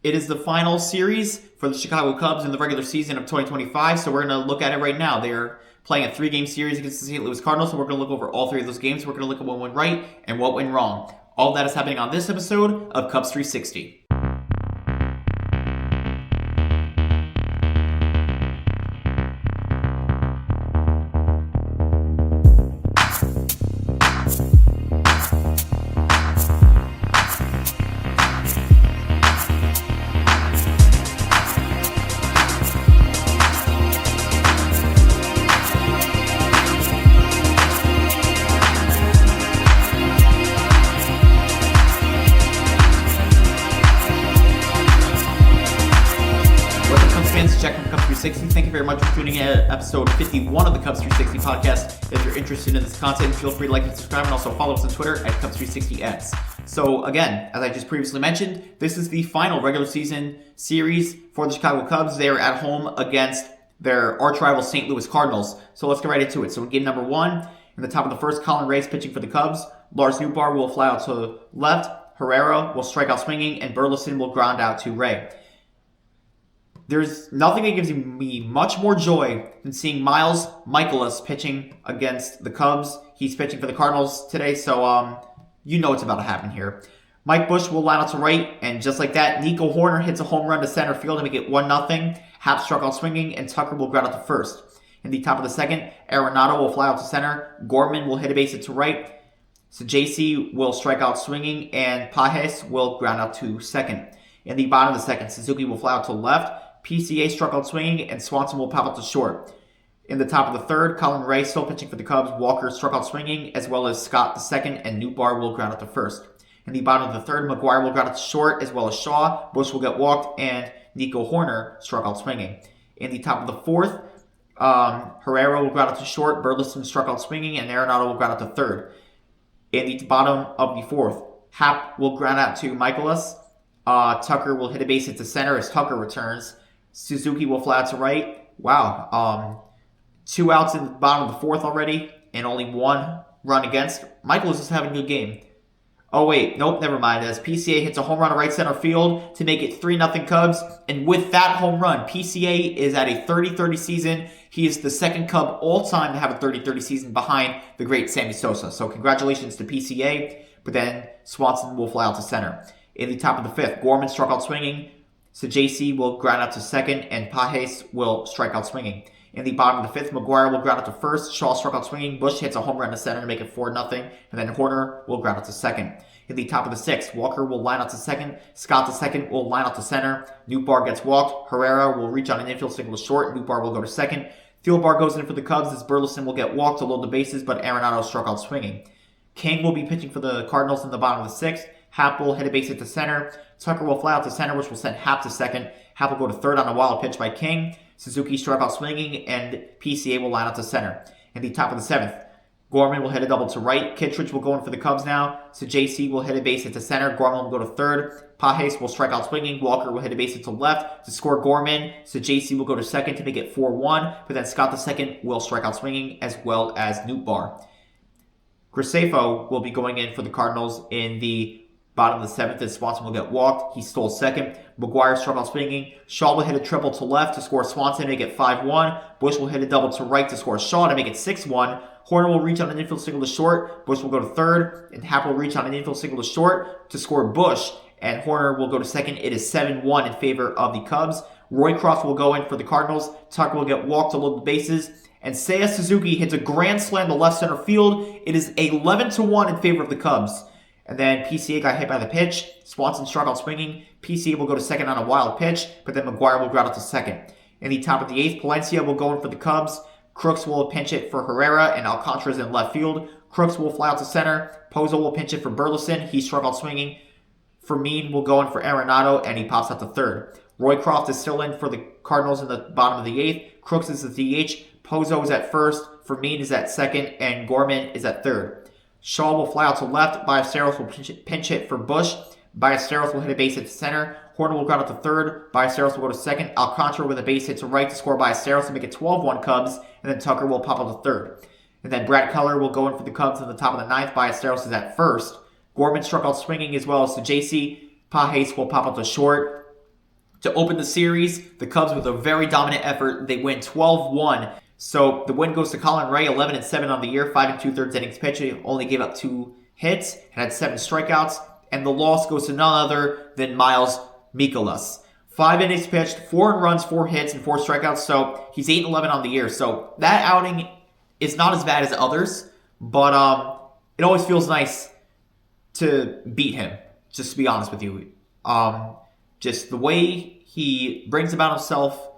It is the final series for the Chicago Cubs in the regular season of 2025, so we're going to look at it right now. They're playing a 3-game series against the St. Louis Cardinals, so we're going to look over all 3 of those games. We're going to look at what went right and what went wrong. All that is happening on this episode of Cubs 360. Thank you very much for tuning in to episode 51 of the Cubs 360 podcast. If you're interested in this content, feel free to like and subscribe, and also follow us on Twitter at Cubs360X. So again, as I just previously mentioned, this is the final regular season series for the Chicago Cubs. They are at home against their arch rival St. Louis Cardinals. So let's get right into it. So in game number 1, in the top of the first, Colin Ray's pitching for the Cubs. Lars Nootbaar will fly out to left. Herrera will strike out swinging, and Burleson will ground out to Ray. There's nothing that gives me much more joy than seeing Miles Mikolas pitching against the Cubs. He's pitching for the Cardinals today, so you know what's about to happen here. Mike Busch will line out to right, and just like that, Nico Hoerner hits a home run to center field to make it 1-0. Happ struck out swinging, and Tucker will ground out to first. In the top of the second, Arenado will fly out to center. Gorman will hit a base hit to right. So JC will strike out swinging, and Pages will ground out to second. In the bottom of the second, Suzuki will fly out to left. PCA struck out swinging, and Swanson will pop out to short. In the top of the third, Colin Ray still pitching for the Cubs. Walker struck out swinging, as well as Scott the second, and Nootbaar will ground out to first. In the bottom of the third, McGuire will ground out to short, as well as Shaw. Busch will get walked, and Nico Hoerner struck out swinging. In the top of the fourth, Herrera will ground out to short. Burleson struck out swinging, and Arenado will ground out to third. In the bottom of the fourth, Happ will ground out to Mikolas. Tucker will hit a base hit to center as Tucker returns. Suzuki will fly out to right. Wow. 2 outs in the bottom of the fourth already, and only 1 run against. Michael is just having a good game. Oh, wait. Nope, never mind. As PCA hits a home run to right center field to make it 3-0 Cubs. And with that home run, PCA is at a 30-30 season. He is the second Cub all-time to have a 30-30 season behind the great Sammy Sosa. So congratulations to PCA. But then Swanson will fly out to center. In the top of the fifth, Gorman struck out swinging. So JC will ground out to second, and Pages will strike out swinging. In the bottom of the fifth, McGuire will ground out to first. Shaw struck out swinging. Busch hits a home run to center to make it 4-0, and then Hoerner will ground out to second. In the top of the sixth, Walker will line out to second. Scott the second will line out to center. Nootbaar gets walked. Herrera will reach on an infield single to short. Nootbaar will go to second. Thielbar goes in for the Cubs as Burleson will get walked to load the bases, but Arenado struck out swinging. King will be pitching for the Cardinals in the bottom of the sixth. Happ will hit a base hit to center. Tucker will fly out to center, which will send Happ to second. Happ will go to third on a wild pitch by King. Suzuki struck out swinging, and PCA will line out to center. In the top of the seventh, Gorman will hit a double to right. Kittredge will go in for the Cubs now. So JC will hit a base hit to center. Gorman will go to third. Pages will strike out swinging. Walker will hit a base hit to left to score Gorman. So JC will go to second to make it 4-1. But then Scott the second will strike out swinging, as well as Nootbaar. Gracefo will be going in for the Cardinals in the bottom of the seventh, as Swanson will get walked. He stole second. McGuire struck out swinging. Shaw will hit a triple to left to score Swanson to make it 5-1. Busch will hit a double to right to score Shaw to make it 6-1. Hoerner will reach on an infield single to short. Busch will go to third. And Happ will reach on an infield single to short to score Busch. And Hoerner will go to second. It is 7-1 in favor of the Cubs. Roycroft will go in for the Cardinals. Tucker will get walked to load the bases. And Seiya Suzuki hits a grand slam to left center field. It is 11-1 in favor of the Cubs. And then PCA got hit by the pitch. Swanson struck out swinging. PCA will go to second on a wild pitch, but then McGuire will ground out to second. In the top of the eighth, Palencia will go in for the Cubs. Crooks will pinch it for Herrera, and Alcantara's in left field. Crooks will fly out to center. Pozo will pinch it for Burleson. He struck out swinging. Fermin will go in for Arenado, and he pops out to third. Roycroft is still in for the Cardinals in the bottom of the eighth. Crooks is the DH. Pozo is at first. Fermin is at second, and Gorman is at third. Shaw will fly out to left. Ballesteros will pinch hit for Busch. Ballesteros will hit a base hit to center. Hoerner will ground out to third. Ballesteros will go to second. Alcantara with a base hit to right to score Ballesteros to make it 12-1 Cubs. And then Tucker will pop out to third. And then Brad Keller will go in for the Cubs in the top of the ninth. Ballesteros is at first. Gorman struck out swinging as well as to JC. Pages will pop out to short. To open the series, the Cubs with a very dominant effort, they win 12-1. So the win goes to Colin Ray, 11-7 on the year, 5 2/3 innings pitched. He only gave up 2 hits and had 7 strikeouts. And the loss goes to none other than Miles Mikolas. 5 innings pitched, 4 runs, 4 hits, and 4 strikeouts. So he's 8-11 on the year. So that outing is not as bad as others, but it always feels nice to beat him, just to be honest with you. Just the way he brings about himself,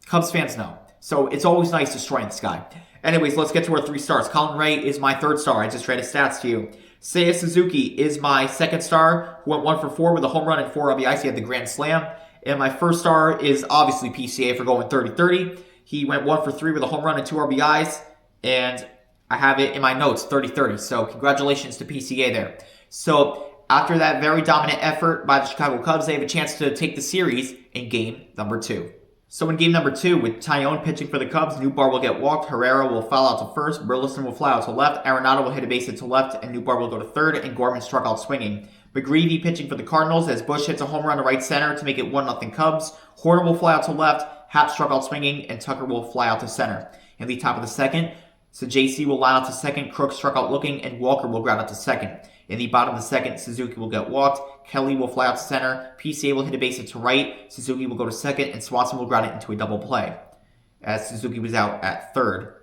Cubs fans know. So it's always nice destroying this guy. Anyways, let's get to our 3 stars. Colin Ray is my 3rd star. I just read his stats to you. Seiya Suzuki is my 2nd star, who went 1 for 4 with a home run and 4 RBIs. He had the grand slam. And my 1st star is obviously PCA for going 30-30. He went 1 for 3 with a home run and 2 RBIs. And I have it in my notes, 30-30. So congratulations to PCA there. So after that very dominant effort by the Chicago Cubs, they have a chance to take the series in game number 2. So in game number 2, with Taillon pitching for the Cubs, Newbar will get walked, Herrera will foul out to first, Burleson will fly out to left, Arenado will hit a base hit to left, and Newbar will go to third, and Gorman struck out swinging. McGreevy pitching for the Cardinals as Bush hits a home run to right center to make it 1-0 Cubs. Horner will fly out to left, Happ struck out swinging, and Tucker will fly out to center. In the top of the second, so JC will line out to second, Crooks struck out looking, and Walker will ground out to second. In the bottom of the second, Suzuki will get walked, Kelly will fly out to center, PCA will hit a base hit to right, Suzuki will go to second, and Swanson will ground it into a double play, as Suzuki was out at third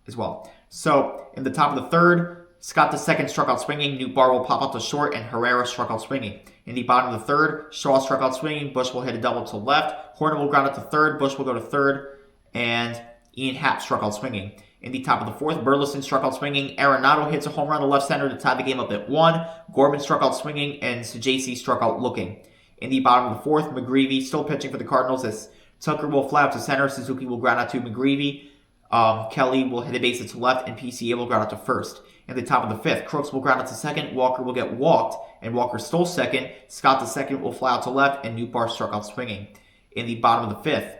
as well. So, in the top of the third, Scott the second struck out swinging, Newbar will pop out to short, and Herrera struck out swinging. In the bottom of the third, Shaw struck out swinging, Bush will hit a double to left, Horner will ground it to third, Bush will go to third, and Ian Happ struck out swinging. In the top of the fourth, Burleson struck out swinging. Arenado hits a home run to left center to tie the game up at 1. Gorman struck out swinging, and JC struck out looking. In the bottom of the fourth, McGreevy still pitching for the Cardinals as Tucker will fly out to center. Suzuki will ground out to McGreevy. Kelly will hit a base hit to left, and PCA will ground out to first. In the top of the fifth, Crooks will ground out to second. Walker will get walked, and Walker stole second. Scott the second will fly out to left, and Newbar struck out swinging. In the bottom of the fifth,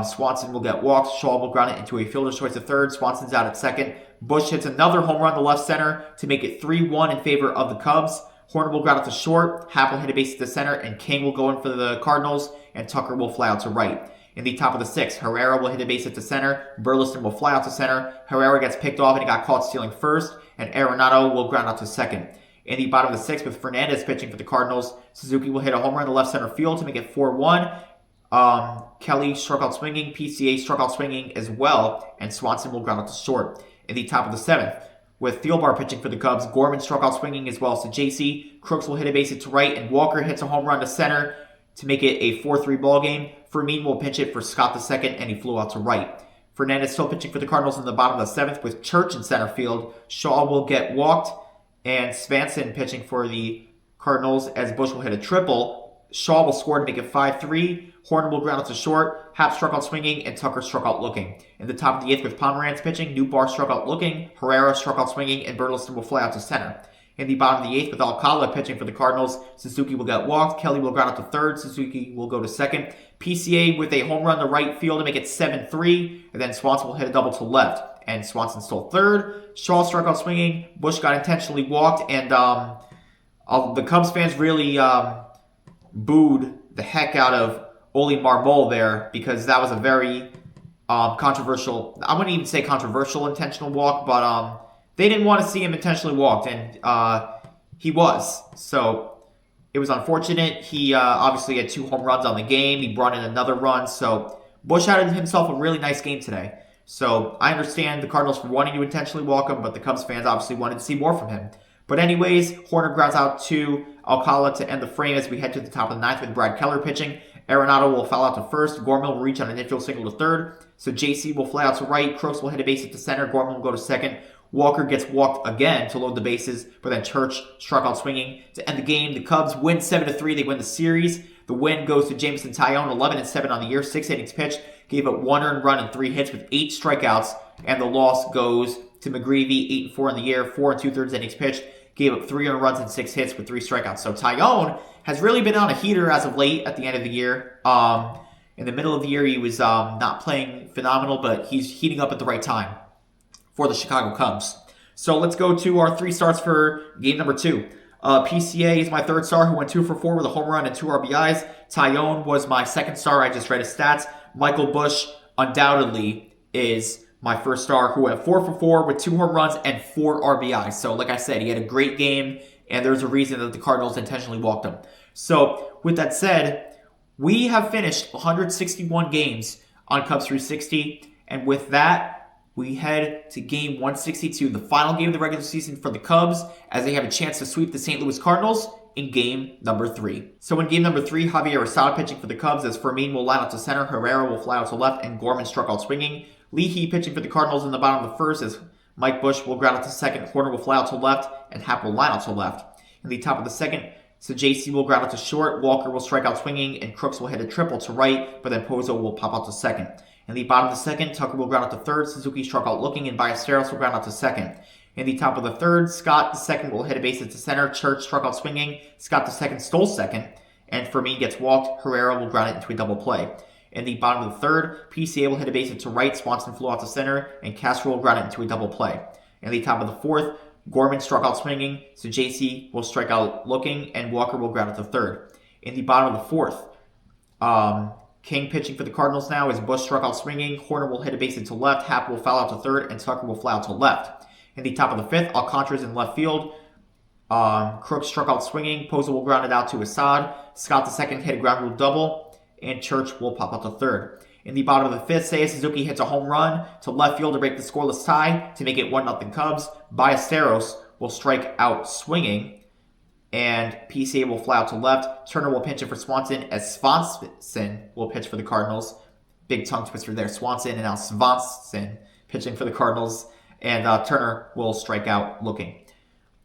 Swanson will get walked. Shaw will ground it into a fielder's choice to third. Swanson's out at second. Bush hits another home run to left center to make it 3-1 in favor of the Cubs. Horner will ground out to short. Happ will hit a base to center, and King will go in for the Cardinals, and Tucker will fly out to right. In the top of the sixth, Herrera will hit a base hit to center. Burleson will fly out to center. Herrera gets picked off, and he got caught stealing first, and Arenado will ground out to second. In the bottom of the sixth, with Fernandez pitching for the Cardinals, Suzuki will hit a home run to left center field to make it 4-1. Kelly struck out swinging, PCA struck out swinging as well, and Swanson will ground out to short. In the top of the seventh, with Thielbar pitching for the Cubs, Gorman struck out swinging as well as to JC. Crooks will hit a base hit to right, and Walker hits a home run to center to make it a 4-3 ball game. Fermin will pitch it for Scott II, and he flew out to right. Fernandez still pitching for the Cardinals in the bottom of the seventh with Church in center field. Shaw will get walked, and Swanson pitching for the Cardinals as Bush will hit a triple. Shaw will score to make it 5-3. Horner will ground out to short. Happ struck out swinging, and Tucker struck out looking. In the top of the eighth with Pomeranz pitching, Newbar struck out looking, Herrera struck out swinging, and Burleson will fly out to center. In the bottom of the eighth with Alcala pitching for the Cardinals, Suzuki will get walked. Kelly will ground out to third. Suzuki will go to second. PCA with a home run to right field to make it 7-3. And then Swanson will hit a double to left. And Swanson stole third. Shaw struck out swinging. Bush got intentionally walked. And the Cubs fans really booed the heck out of Oli Marmol there because that was a very controversial, I wouldn't even say controversial intentional walk, but they didn't want to see him intentionally walked, and he was. So it was unfortunate. He obviously had 2 home runs on the game. He brought in another run. So Bush had himself a really nice game today. So I understand the Cardinals for wanting to intentionally walk him, but the Cubs fans obviously wanted to see more from him. But anyways, Horner grounds out to Alcala to end the frame as we head to the top of the ninth with Brad Keller pitching. Arenado will foul out to first. Gorman will reach on an infield single to third. So JC will fly out to right. Crooks will hit a base hit to center. Gorman will go to second. Walker gets walked again to load the bases, but then Church struck out swinging to end the game. The Cubs win 7-3. They win the series. The win goes to Jameson Taillon, 11-7 on the year, 6 innings pitched, gave up 1 earned run and 3 hits with 8 strikeouts, and the loss goes to McGreevy, 8-4 on the year, 4 2/3 innings pitched, gave up 3 earned runs and 6 hits with 3 strikeouts. So Taillon has really been on a heater as of late at the end of the year. In the middle of the year, he was not playing phenomenal, but he's heating up at the right time for the Chicago Cubs. So let's go to our 3 starts for game number 2. PCA is my third star, who went 2 for 4 with a home run and 2 RBIs. Tyone was my second star. I just read his stats. Michael Busch undoubtedly is my first star, who went 4 for 4 with 2 home runs and 4 RBIs. So like I said, he had a great game, and there's a reason that the Cardinals intentionally walked him. So with that said, we have finished 161 games on Cubs 360, and with that, we head to game 162, the final game of the regular season for the Cubs, as they have a chance to sweep the St. Louis Cardinals in game number 3. So in game number 3, Javier Assad pitching for the Cubs, as Fermin will line out to center, Herrera will fly out to left, and Gorman struck out swinging. Leahy pitching for the Cardinals in the bottom of the first, as Mike Busch will ground out to second, Horner will fly out to left, and Happ will line out to left. In the top of the second, so JC will ground out to short, Walker will strike out swinging, and Crooks will hit a triple to right, but then Pozo will pop out to second. In the bottom of the second, Tucker will ground out to third, Suzuki struck out looking, and Ballesteros will ground out to second. In the top of the third, Scott the second will hit a base to center, Church struck out swinging, Scott the second stole second, and Fermin gets walked, Herrera will ground it into a double play. In the bottom of the third, PCA will hit a base to right, Swanson flew out to center, and Castro will ground it into a double play. In the top of the fourth, Gorman struck out swinging, so JC will strike out looking, and Walker will ground it to third. In the bottom of the fourth, King pitching for the Cardinals now as Busch struck out swinging, Horner will hit a base to left, Happ will foul out to third, and Tucker will fly out to left. In the top of the fifth, Alcantara's in left field. Crooks struck out swinging, Pozo will ground it out to Assad, Scott the second hit a ground rule double, and Church will pop out to third. In the bottom of the fifth, Seiya Suzuki hits a home run to left field to break the scoreless tie to make it 1-0 Cubs. Ballesteros will strike out swinging, and PCA will fly out to left. Turner will pinch it for Swanson, as Swanson will pitch for the Cardinals. Big tongue twister there. Swanson and now Swanson pitching for the Cardinals, and Turner will strike out looking.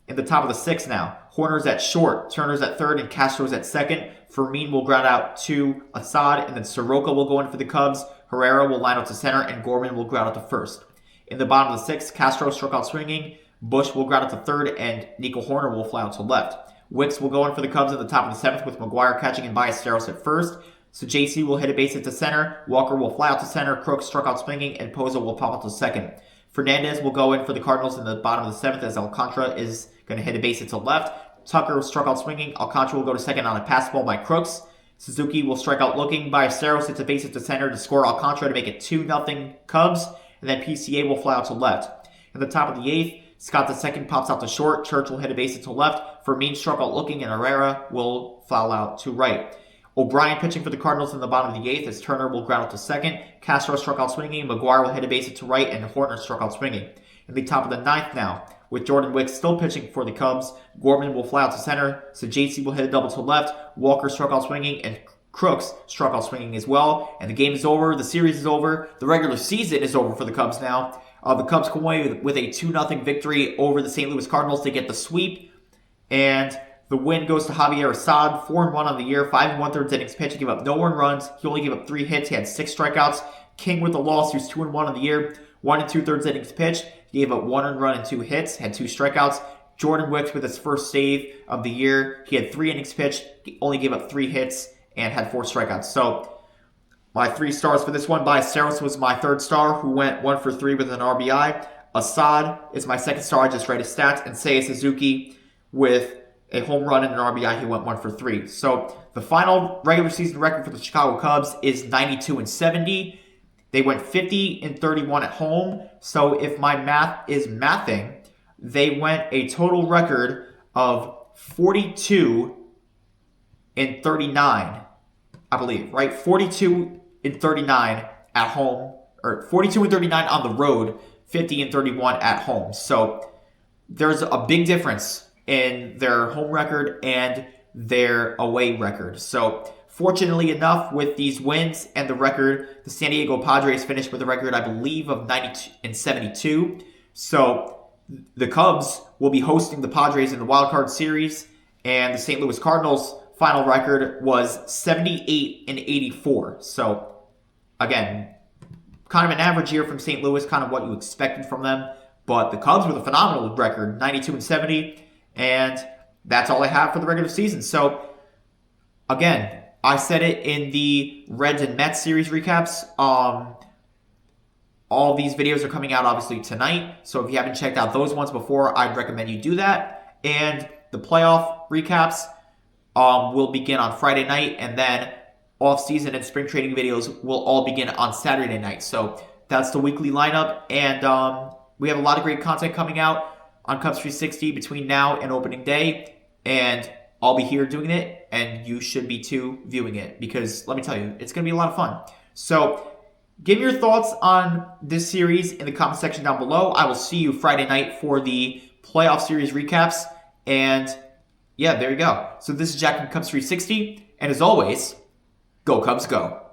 In the top of the sixth now, Horner's at short, Turner's at third, and Castro's at second. Fermin will ground out to Assad, and then Soroka will go in for the Cubs. Herrera will line out to center, and Gorman will ground out to first. In the bottom of the sixth, Castro struck out swinging. Busch will ground out to third, and Nico Horner will fly out to left. Wicks will go in for the Cubs at the top of the seventh, with McGuire catching and Ballesteros at first. So JC will hit a base to center. Walker will fly out to center. Crooks struck out swinging, and Pozo will pop out to second. Fernandez will go in for the Cardinals in the bottom of the seventh, as Alcantara is going to hit a base to left. Tucker struck out swinging. Alcantara will go to second on a pass ball by Crooks. Suzuki will strike out looking. Ballesteros hits a base to center to score Alcantara to make it 2-0 Cubs. And then PCA will fly out to left. In the top of the eighth, Scott the second pops out to short. Church will hit a base to left. Fermin struck out looking, and Herrera will foul out to right. O'Brien pitching for the Cardinals in the bottom of the eighth, as Turner will ground out to second. Castro struck out swinging. McGuire will hit a base to right, and Horner struck out swinging. In the top of the ninth now, with Jordan Wicks still pitching for the Cubs, Gorman will fly out to center, so JC will hit a double to left. Walker struck out swinging, and Crooks struck out swinging as well. And the game is over. The series is over. The regular season is over for the Cubs now. The Cubs come away with a 2-0 victory over the St. Louis Cardinals to get the sweep. And the win goes to Javier Assad, 4-1 on the year, 5 1/3 innings pitched. He gave up no earned runs. He only gave up 3 hits. He had 6 strikeouts. King with the loss, he was 2-1 on the year, 1 2/3 innings pitched. He gave up 1 earned run and 2 hits, had 2 strikeouts. Jordan Wicks with his first save of the year. He had 3 innings pitched, he only gave up 3 hits, and had 4 strikeouts. So my 3 stars for this one, Ballesteros was my third star, who went 1 for 3 with an RBI. Assad is my second star, I just read his stats. And Seiya Suzuki with a home run and an RBI, he went 1 for 3. So the final regular season record for the Chicago Cubs is 92-70. They went 50-31 at home. So if my math is mathing, they went a total record of 42-39, I believe, right? 42-39 at home, or 42-39 on the road, 50-31 at home. So there's a big difference in their home record and their away record. So fortunately enough, with these wins and the record, the San Diego Padres finished with a record, I believe, of 90-72. So the Cubs will be hosting the Padres in the Wild Card Series, and the St. Louis Cardinals' final record was 78-84. So again, kind of an average year from St. Louis, kind of what you expected from them. But the Cubs with a phenomenal record, 92-70, and that's all I have for the regular season. So again, I said it in the Reds and Mets series recaps. All these videos are coming out obviously tonight. So if you haven't checked out those ones before, I'd recommend you do that. And the playoff recaps will begin on Friday night, and then off-season and spring training videos will all begin on Saturday night. So that's the weekly lineup, and we have a lot of great content coming out on Cubs 360 between now and opening day, and I'll be here doing it, and you should be too viewing it, because let me tell you, it's going to be a lot of fun. So give your thoughts on this series in the comment section down below. I will see you Friday night for the playoff series recaps, and yeah, there you go. So this is Jack from Cubs 360, and as always, go Cubs go.